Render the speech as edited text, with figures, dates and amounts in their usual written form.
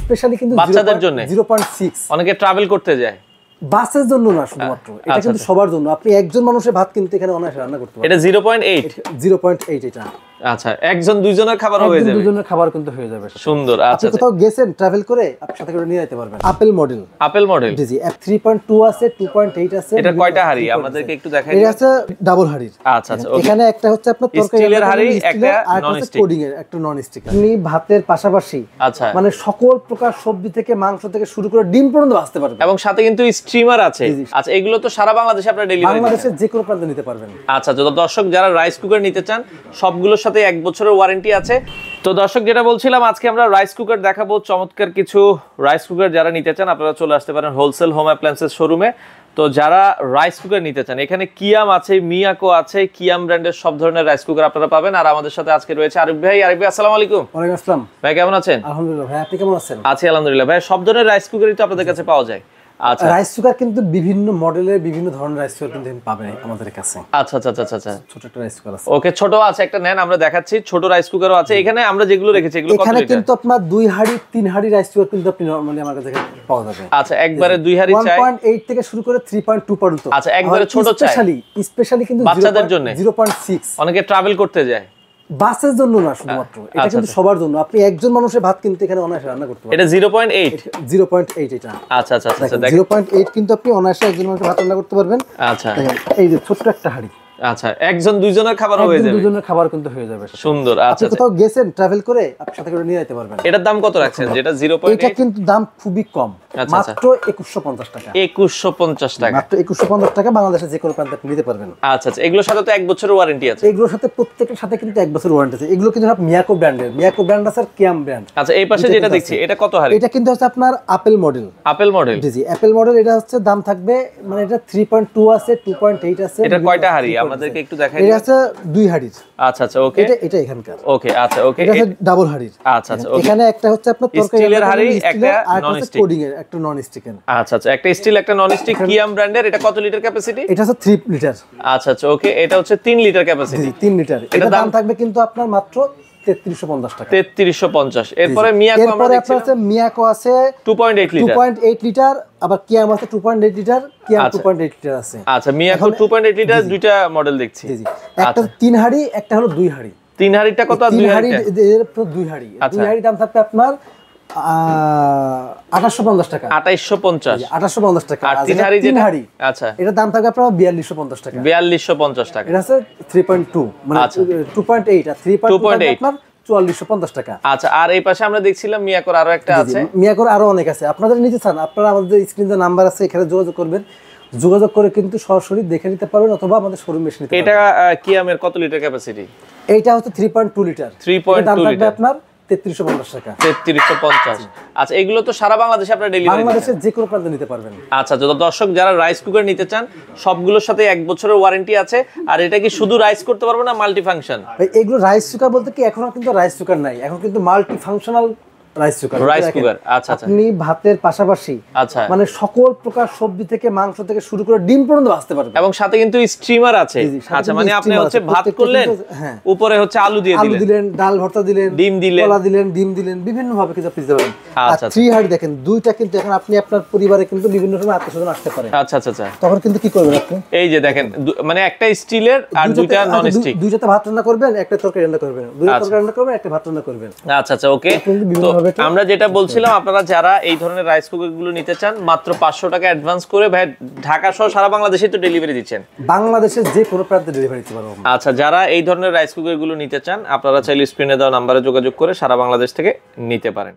specially কিন্তু বাচ্চাদের জন্য 0.6 অনেকে ট্রাভেল করতে যায় বাসের জন্য না শুধুমাত্র এটা কিন্তু সবার জন্য আপনি একজন মানুষের ভাত কিনতে এখানে অনায়াসে রান্না করতে পারবেন এটা 0.8 0.8 এটা আচ্ছা একজন দুইজনের খাবার হয়ে যাবে দুজনের খাবার কিন্তু হয়ে যাবে সুন্দর আচ্ছা আপনি কোথাও গেছেন ট্রাভেল করে আপনি সাথে করে নিয়ে যেতে পারবেন আপেল মডেল জি জি 3.2 আছে 2.8 আছে এটা কয়টা হাড়ি আমাদেরকে একটু দেখাই এটা আছে ডাবল হাড়ির আচ্ছা আচ্ছা এখানে একটা হচ্ছে আপনার তরকারি স্টিলের হাড়ি একটা নন স্টিক কোডিং এর একটা নন স্টিক আপনি ভাতের পাশাপাশি আচ্ছা মানে সকল প্রকার সবজি থেকে মাংস থেকে শুরু করে ডিম পর্যন্ত ভাজতে পারবেন এবং সাথে কিন্তু স্টিমার আছে আচ্ছা এগুলো তো সারা বাংলাদেশে আপনারা ডেলিভারি বাংলাদেশের যে কোনো প্রান্তে নিতে পারবেন আচ্ছা তো দর্শক যারা রাইস কুকার নিতে চান সবগুলোর সাথে 1 বছরের ওয়ারেন্টি আছে তো দর্শক যেটা বলছিলাম আজকে আমরা রাইস কুকার দেখাবো চমৎকার কিছু রাইস কুকার যারা নিতে চান আপনারা চলে আসতে পারেন হোলসেল হোম অ্যাপ্লায়েন্সেস শোরুমে তো যারা রাইস কুকার নিতে চান এখানে কিয়াম আছে মিয়াকো আছে কিয়াম ব্র্যান্ডের সব ধরনের রাইস কুকার আপনারা পাবেন আর আমাদের সাথে আজকে রয়েছে আরিফ ভাই আসসালামু আলাইকুম ওয়ালাইকুম আসসালাম ভাই কেমন আছেন আলহামদুলিল্লাহ ভাই আপনি কেমন আছেন আছি আলহামদুলিল্লাহ ভাই সব ধরনের রাইস কুকারই তো আপনাদের কাছে পাওয়া যায় আচ্ছা রাইস কুকার কিন্তু বিভিন্ন মডেলের বিভিন্ন ধরনের রাইস কুকার কিন্তু পাবেন আমাদের কাছে আচ্ছা আচ্ছা আচ্ছা আচ্ছা ছোট একটা রাইস কুকার আছে ওকে ছোট আছে একটা নেন আমরা দেখাচ্ছি ছোট রাইস কুকারও আছে এখানে আমরা যেগুলো রেখেছি এগুলো কত এখানে লিটার কিন্তু আপনার 2 হাঁড়ি 3 হাঁড়ি রাইস কুকার কিন্তু আপনি নরমালি আমার কাছে পাওয়া যাবে আচ্ছা একবারে 2 হাঁড়ি চাই 1.8 থেকে শুরু করে 3.2 পর্যন্ত আচ্ছা একবারে ছোট চাই স্পেশালি কিন্তু বাচ্চাদের জন্য 0.6 অনেকে ট্রাভেল করতে যায় বাসের জন্য না শুধুমাত্র এটা কিন্তু সবার জন্য আপনি একজন মানুষের ভাত কিনতে এখানে অনায়াসে রান্না করতে পারবেন এটা 0.8 0.8 এটা আচ্ছা আচ্ছা আচ্ছা দেখেন 0.8 কিন্তু আপনি অনায়াসে একজন মানুষের ভাত রান্না করতে পারবেন আচ্ছা দেখেন এই যে ছোট্ট একটা হাঁড়ি আচ্ছা একজন দুইজনের খাবার হয়ে যাবে দুজনের খাবার কিন্তু হয়ে যাবে সুন্দর আচ্ছা আপনি কোথাও গেছেন ট্রাভেল করে আপনি সাথে করে নিয়ে যেতে পারবেন এটার দাম কত রাখছেন যেটা 0.8 এটা কিন্তু দাম খুবই কম মাত্র 2150 টাকা 2150 টাকা মাত্র 2150 টাকা বাংলাদেশে যে কোনো প্রান্তে আপনি নিতে পারবেন আচ্ছা আচ্ছা এগুলোর সাথে তো 1 বছরের ওয়ারেন্টি আছে এগুলোর সাথে প্রত্যেকটার সাথে কিন্তু 1 বছর ওয়ারেন্টি আছে এগুলো কিন্তু মিয়াকো ব্র্যান্ডের মিয়াকো ব্র্যান্ড আছে আর কিয়াম ব্র্যান্ড আচ্ছা এই পাশে যেটা দেখছি এটা কত হাড়ি এটা কিন্তু হচ্ছে আপনার আপেল মডেল জি জি আপেল মডেল এটা হচ্ছে দাম থাকবে মানে এটা 3.2 আছে 2.8 আছে এটা কয়টা হাড়ি আমাদেরকে একটু দেখাই এটা আছে 2 হাড়ির আচ্ছা আচ্ছা ওকে এটা এখানকার ওকে আচ্ছা ওকে এটা হচ্ছে ডাবল হাড়ির আচ্ছা আচ্ছা ওকে এখানে একটা হচ্ছে আপনার তরকারি স্টিলের হাড়ি একটা নন স্টিক কোডিং এর একটা নন স্টিক আচ্ছা আচ্ছা একটা স্টিল একটা নন স্টিক কিয়াম ব্র্যান্ডের এটা কত লিটার ক্যাপাসিটি এটা হচ্ছে 3 লিটার আচ্ছা আচ্ছা ওকে এটা হচ্ছে 3 লিটার ক্যাপাসিটি 3 লিটার এটা দাম থাকবে কিন্তু আপনার মাত্র 3350 টাকা 3350 এরপরে মিয়াকো আমরা দেখছি আছে মিয়াকো আছে 2.8 লিটার 2.8 লিটার আবার কিয়াম আছে 2.8 লিটার কিয়াম 2.8 লিটার আছে আচ্ছা মিয়াকো 2.8 লিটার দুইটা মডেল দেখছি জি জি একটা 3 হাঁড়ি একটা হলো 2 হাঁড়ি 3 হাঁড়িটা কত আর 2 হাঁড়ি এর 2 হাঁড়ি 2 হাঁড়ি দাম থাকবে আপনার 2850 টাকা 2850 টাকা আর 3 হাঁড়ি যেটা আচ্ছা এটা দাম থাকবে আপনার 4250 টাকা 4250 টাকা এটা আছে 3.2 মানে 2.8 আর 3.2 আপনার 4450 টাকা আচ্ছা আর এই পাশে আমরা দেখছিলাম মিয়াকোর আরো একটা আছে মিয়াকোর আরো অনেক আছে আপনাদের নিতে চান আপনারা আমাদের স্ক্রিনে নাম্বার আছে এখানে যোগাযোগ করবেন যোগাযোগ করে কিন্তু সরাসরি দেখে নিতে পারবেন অথবা আমাদের শোরুমে এসে নিতে পারবেন এটা কিয়ামের কত লিটার ক্যাপাসিটি এইটা হচ্ছে 3.2 লিটার 3.2 লিটার আপনার 3350 টাকা 3350 আচ্ছা এগুলো তো সারা বাংলাদেশে আপনারা ডেলিভারি বাংলাদেশের যে কোনো প্রান্তে নিতে পারবেন আচ্ছা তো দর্শক যারা রাইস কুকার নিতে চান সবগুলোর সাথে 1 বছরের ওয়ারেন্টি আছে আর এটা কি শুধু রাইস করতে পারবে না মাল্টি ফাংশন এগুলো রাইস কুকার বলতে কি এখন কিন্তু রাইস কুকার নাই এখন কিন্তু মাল্টি ফাংশনাল রাইস কুকার আচ্ছা আচ্ছা আপনি ভাতের পাশাপাশি আচ্ছা মানে সকল প্রকার সবজি থেকে মাংস থেকে শুরু করে ডিম পর্যন্ত ভাজতে পারবেন এবং সাথে কিন্তু স্টিমার আছে আচ্ছা মানে আপনি হচ্ছে ভাত করলেন উপরে হচ্ছে আলু দিলেন ডাল ভর্তা দিলেন ডিম দিলেন কলা দিলেন ডিম দিলেন বিভিন্ন ভাবে কিছু আপনি দিতে পারেন আচ্ছা 3 হাঁড়ি দেখেন দুইটা কিন্তু এখন আপনি আপনার পরিবারে কিন্তু বিভিন্ন সময় আত্মীয়স্বজন আসতে পারে আচ্ছা আচ্ছা আচ্ছা তখন কিন্তু কি করবেন আপনি এই যে দেখেন মানে একটা স্টিলের আর দুইটা নন স্টিক দুইটাতে ভাত রান্না করবেন একটা তরকারি রান্না করবেন দুইটা তরকারি রান্না করবেন একটা ভাত রান্না করবেন আচ্ছা আচ্ছা ওকে তো আমরা যেটা বলছিলাম আপনারা যারা এই ধরনের রাইস কুকার গুলো নিতে চান মাত্র 500 টাকা অ্যাডভান্স করে ভাই ঢাকা সহ সারা বাংলাদেশে তো ডেলিভারি দিচ্ছেন বাংলাদেশের যে কোনো প্রান্তে ডেলিভারি দিতে পারবো আচ্ছা যারা এই ধরনের রাইস কুকার গুলো নিতে চান আপনারা চাইলে স্ক্রিনে দেওয়া নম্বরে যোগাযোগ করে সারা বাংলাদেশ থেকে নিতে পারেন